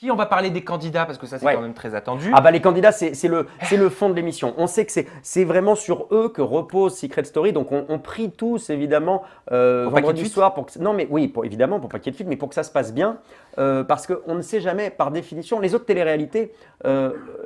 On va parler des candidats parce que ça, c'est Ouais. quand même très attendu. Ah bah les candidats, c'est le fond de l'émission. On sait que c'est vraiment sur eux que repose Secret Story. Donc on prie tous évidemment Pour pas qu'il y ait de vendredi fuite. soir non mais oui évidemment pour pas qu'il y ait de fuite, mais pour que ça se passe bien parce qu'on ne sait jamais par définition. Les autres téléréalités,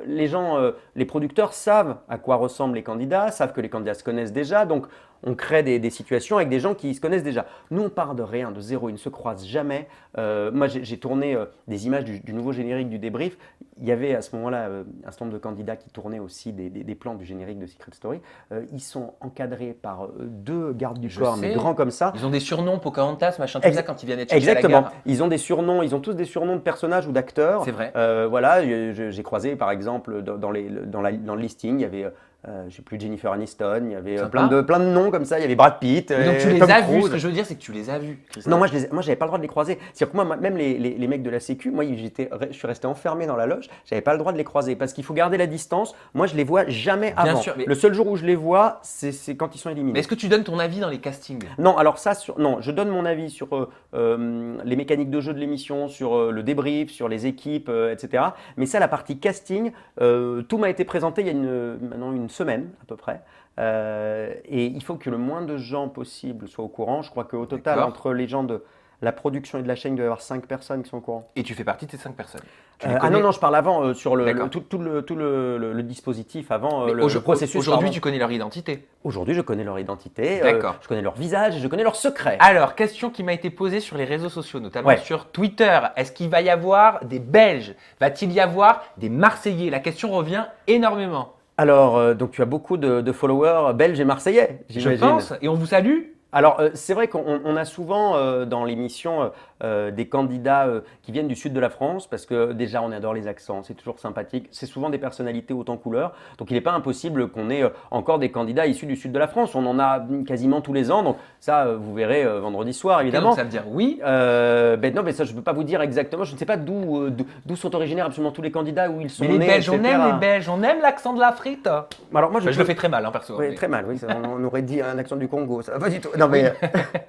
les gens, les producteurs savent à quoi ressemblent les candidats, savent que les candidats se connaissent déjà. Donc on crée des situations avec des gens qui se connaissent déjà. Nous, on part de rien, de zéro. Ils ne se croisent jamais. Moi, j'ai tourné des images du nouveau générique du débrief. Il y avait à ce moment-là un certain nombre de candidats qui tournaient aussi des plans du générique de Secret Story. Ils sont encadrés par deux gardes du corps, mais sais. grands comme ça. Ils ont des surnoms, Pocahontas, machin, tout ça, quand ils viennent être chercher Exactement. à la gare. Ils ont des surnoms, ils ont tous des surnoms de personnages ou d'acteurs. C'est vrai. Voilà, j'ai croisé par exemple dans le listing, il y avait je sais plus, Jennifer Aniston, il y avait Sympa. plein de noms comme ça, il y avait Brad Pitt, Mais donc tu les Tom as vus. Cruise. Ce que je veux dire, c'est que tu les as vus, Christophe. Non, moi j'avais pas le droit de les croiser. C'est-à-dire que moi, même les mecs de la Sécu, moi je suis resté enfermé dans la loge, j'avais pas le droit de les croiser parce qu'il faut garder la distance. Moi je les vois jamais Bien avant. sûr, mais- Le seul jour où je les vois, c'est quand ils sont éliminés. Mais est-ce que tu donnes ton avis dans les castings? Non, alors ça, non, je donne mon avis sur les mécaniques de jeu de l'émission, sur le débrief, sur les équipes, etc. Mais ça, la partie casting, tout m'a été présenté il y a maintenant une semaine à peu près. Et il faut que le moins de gens possible soient au courant. Je crois qu'au total, D'accord. entre les gens de la production et de la chaîne, il doit y avoir 5 personnes qui sont au courant. Et tu fais partie de ces 5 personnes. Tu les Ah connais? non, je parle avant, sur D'accord. tout le dispositif, avant Mais le processus. Aujourd'hui, pardon. tu connais leur identité. Aujourd'hui, je connais leur identité, D'accord. je connais leur visage, et je connais leurs secrets. Alors, question qui m'a été posée sur les réseaux sociaux, notamment Ouais. sur Twitter. Est-ce qu'il va y avoir des Belges? Va-t-il y avoir des Marseillais? La question revient énormément. Alors, donc tu as beaucoup de followers belges et marseillais, Je j'imagine. pense, et on vous salue. Alors, c'est vrai qu'on a souvent dans l'émission des candidats qui viennent du sud de la France, parce que déjà, on adore les accents, c'est toujours sympathique. C'est souvent des personnalités haute en couleur. Donc, il n'est pas impossible qu'on ait encore des candidats issus du sud de la France. On en a quasiment tous les ans. Donc, ça, vous verrez vendredi soir, évidemment. Donc, ça veut dire oui. Non, mais ça, je ne peux pas vous dire exactement. Je ne sais pas d'où sont originaires absolument tous les candidats, où ils sont Mais les nés, Belges, on etc. aime les Belges, on aime l'accent de la frite. Alors, moi, Je le fais très mal, hein, perso. Oui, mais- très mal, oui. On aurait dit un accent du Congo, ça va pas du tout. Non,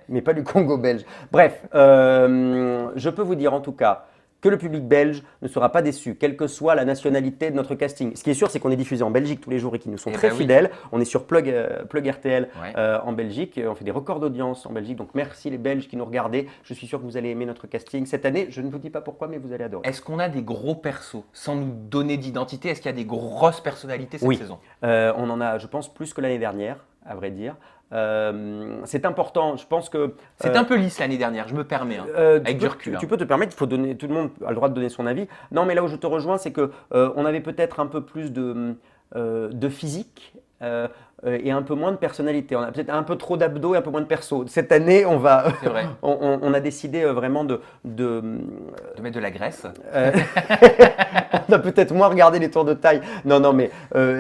mais pas du Congo belge. Bref, je peux vous dire en tout cas que le public belge ne sera pas déçu, quelle que soit la nationalité de notre casting. Ce qui est sûr, c'est qu'on est diffusé en Belgique tous les jours et qu'ils nous sont Eh très ben oui. fidèles. On est sur Plug RTL Ouais. en Belgique. On fait des records d'audience en Belgique. Donc merci les Belges qui nous regardez. Je suis sûr que vous allez aimer notre casting cette année. Je ne vous dis pas pourquoi, mais vous allez adorer. Est-ce qu'on a des gros persos sans nous donner d'identité? Est-ce qu'il y a des grosses personnalités cette Oui. saison? On en a, je pense, plus que l'année dernière, à vrai dire. C'est important. Je pense que C'est un peu lisse l'année dernière, je me permets, hein, avec du recul. Tu peux te permettre, il faut donner, tout le monde a le droit de donner son avis. Non, mais là où je te rejoins, c'est que on avait peut-être un peu plus de physique et un peu moins de personnalité. On a peut-être un peu trop d'abdos et un peu moins de perso. Cette année, on va, C'est vrai. on a décidé vraiment de De mettre de la graisse. on a peut-être moins regardé les tours de taille. Non, mais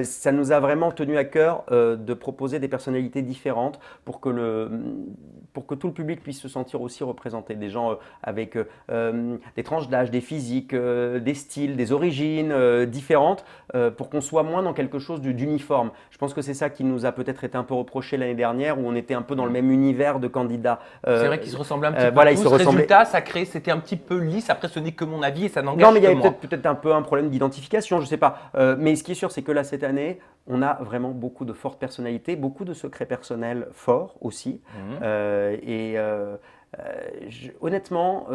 ça nous a vraiment tenu à cœur de proposer des personnalités différentes pour que tout le public puisse se sentir aussi représenté. Des gens avec des tranches d'âge, des physiques, des styles, des origines différentes pour qu'on soit moins dans quelque chose d'uniforme. Je pense que c'est ça qui nous a peut-être été un peu reproché l'année dernière où on était un peu dans le même univers de candidats. C'est vrai qu'ils se ressemblaient un petit peu voilà, ils tous. se ressemblaient. Résultat, c'était un petit peu lisse. Après, ce n'est que mon avis et ça n'engage Non, mais il y que avait moi. peut-être un peu un problème d'identification, je ne sais pas. Mais ce qui est sûr, c'est que là, cette année, on a vraiment beaucoup de fortes personnalités, beaucoup de secrets personnels forts aussi. Honnêtement,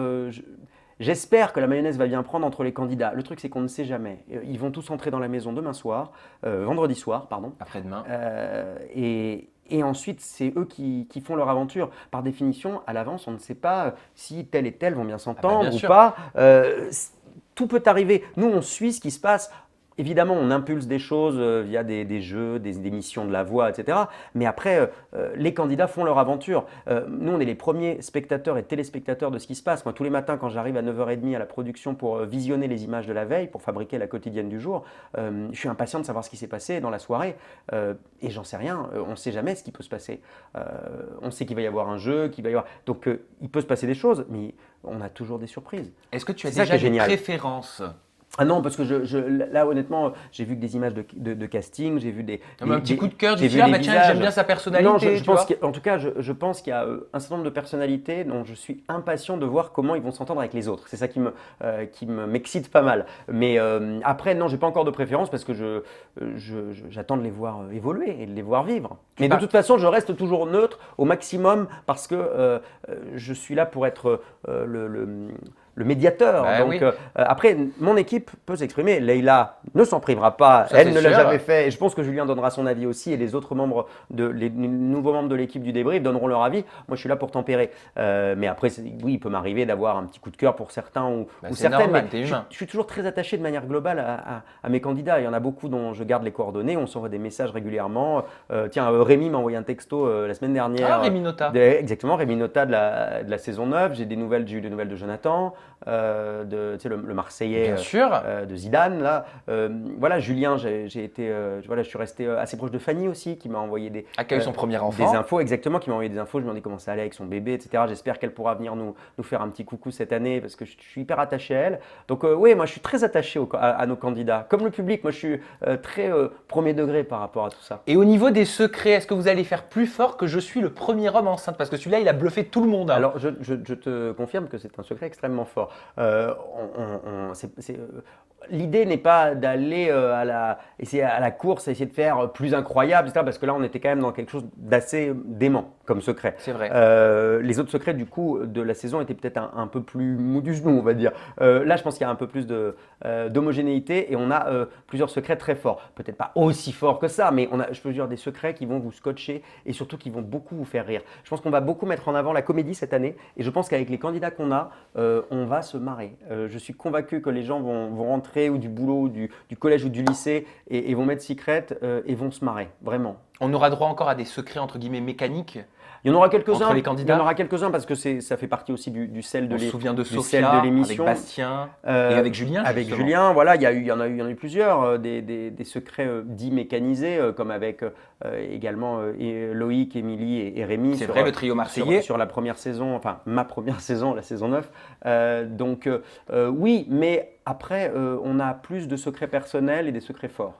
j'espère que la mayonnaise va bien prendre entre les candidats. Le truc, c'est qu'on ne sait jamais. Ils vont tous entrer dans la maison demain soir, vendredi soir, pardon. Après-demain. Et ensuite, c'est eux qui font leur aventure. Par définition, à l'avance, on ne sait pas si tel et tel vont bien s'entendre bien ou sûr. pas. Tout peut arriver. Nous, on suit ce qui se passe. Évidemment, on impulse des choses via des jeux, des émissions de la voix, etc. Mais après, les candidats font leur aventure. Nous, on est les premiers spectateurs et téléspectateurs de ce qui se passe. Moi, tous les matins, quand j'arrive à 9h30 à la production pour visionner les images de la veille, pour fabriquer la quotidienne du jour, je suis impatient de savoir ce qui s'est passé dans la soirée. Et j'en sais rien. On ne sait jamais ce qui peut se passer. On sait qu'il va y avoir un jeu, qu'il va y avoir… Donc, il peut se passer des choses, mais on a toujours des surprises. Est-ce que tu as C'est ça déjà qui est des génial. préférences Ah non, parce que là, honnêtement, j'ai vu que des images de casting, j'ai vu Un petit coup de cœur, j'ai du vu ah des bah tiens, visages. j'aime bien sa personnalité. Non, je tu pense vois. en tout cas, je pense qu'il y a un certain nombre de personnalités dont je suis impatient de voir comment ils vont s'entendre avec les autres. C'est ça m'excite pas mal. Mais après, non, j'ai pas encore de préférence parce que j'attends de les voir évoluer et de les voir vivre. Mais de par- toute façon, je reste toujours neutre au maximum parce que je suis là pour être le médiateur. Bah Donc oui, après, mon équipe peut s'exprimer. Leïla ne s'en privera pas. ça Elle c'est ne l'a sûr. jamais fait. Et je pense que Julien donnera son avis aussi. Et les autres membres, les nouveaux membres de l'équipe du débrief donneront leur avis. Moi, je suis là pour tempérer. Mais après, oui, il peut m'arriver d'avoir un petit coup de cœur pour certains ou C'est certaines. normal, Mais t'es humain. je suis toujours très attaché de manière globale à mes candidats. Il y en a beaucoup dont je garde les coordonnées. On s'envoie des messages régulièrement. Tiens, Rémi m'a envoyé un texto la semaine dernière. Ah, Rémi Nota. Exactement, Rémi Nota de la saison 9. J'ai eu des nouvelles de Jonathan. Tu sais, le Marseillais Bien sûr. de Zidane. Là. Voilà, Julien, voilà, je suis resté assez proche de Fanny aussi, qui m'a envoyé Accueille son premier des enfant. infos, exactement, qui m'a envoyé des infos. Je me demandais comment ça allait avec son bébé, etc. J'espère qu'elle pourra venir nous faire un petit coucou cette année parce que je suis hyper attaché à elle. Donc, oui, moi, je suis très attaché à nos candidats. Comme le public, moi, je suis très premier degré par rapport à tout ça. Et au niveau des secrets, est-ce que vous allez faire plus fort que je suis le premier homme enceinte? Parce que celui-là, il a bluffé tout le monde, hein. Alors, je te confirme que c'est un secret extrêmement fort. L'idée n'est pas d'aller essayer à la course, essayer de faire plus incroyable, etc. Parce que là, on était quand même dans quelque chose d'assez dément comme secret. C'est vrai. Les autres secrets, du coup, de la saison étaient peut-être un peu plus mou du genou, on va dire. Là, je pense qu'il y a un peu plus d'homogénéité et on a plusieurs secrets très forts. Peut-être pas aussi forts que ça, mais je peux dire des secrets qui vont vous scotcher et surtout qui vont beaucoup vous faire rire. Je pense qu'on va beaucoup mettre en avant la comédie cette année et je pense qu'avec les candidats qu'on a, on va se marrer. Je suis convaincu que les gens vont rentrer ou du boulot, ou du collège ou du lycée et vont mettre Secret et vont se marrer, vraiment. On aura droit encore à des secrets entre guillemets mécaniques. Il y en aura quelques-uns. Entre les Il y candidats. en aura quelques-uns parce que ça fait partie aussi du sel de On se souvient de du sel Sophia, de avec l'émission. Bastien et Euh, avec Julien. Avec justement. Julien, voilà, il y en a eu plusieurs, des secrets dits mécanisés, comme avec également Loïc, Émilie et Rémi. C'est sur, vrai, le trio marseillais. sur la première saison, enfin ma première saison, la saison 9. Donc oui, mais après, on a plus de secrets personnels et des secrets forts.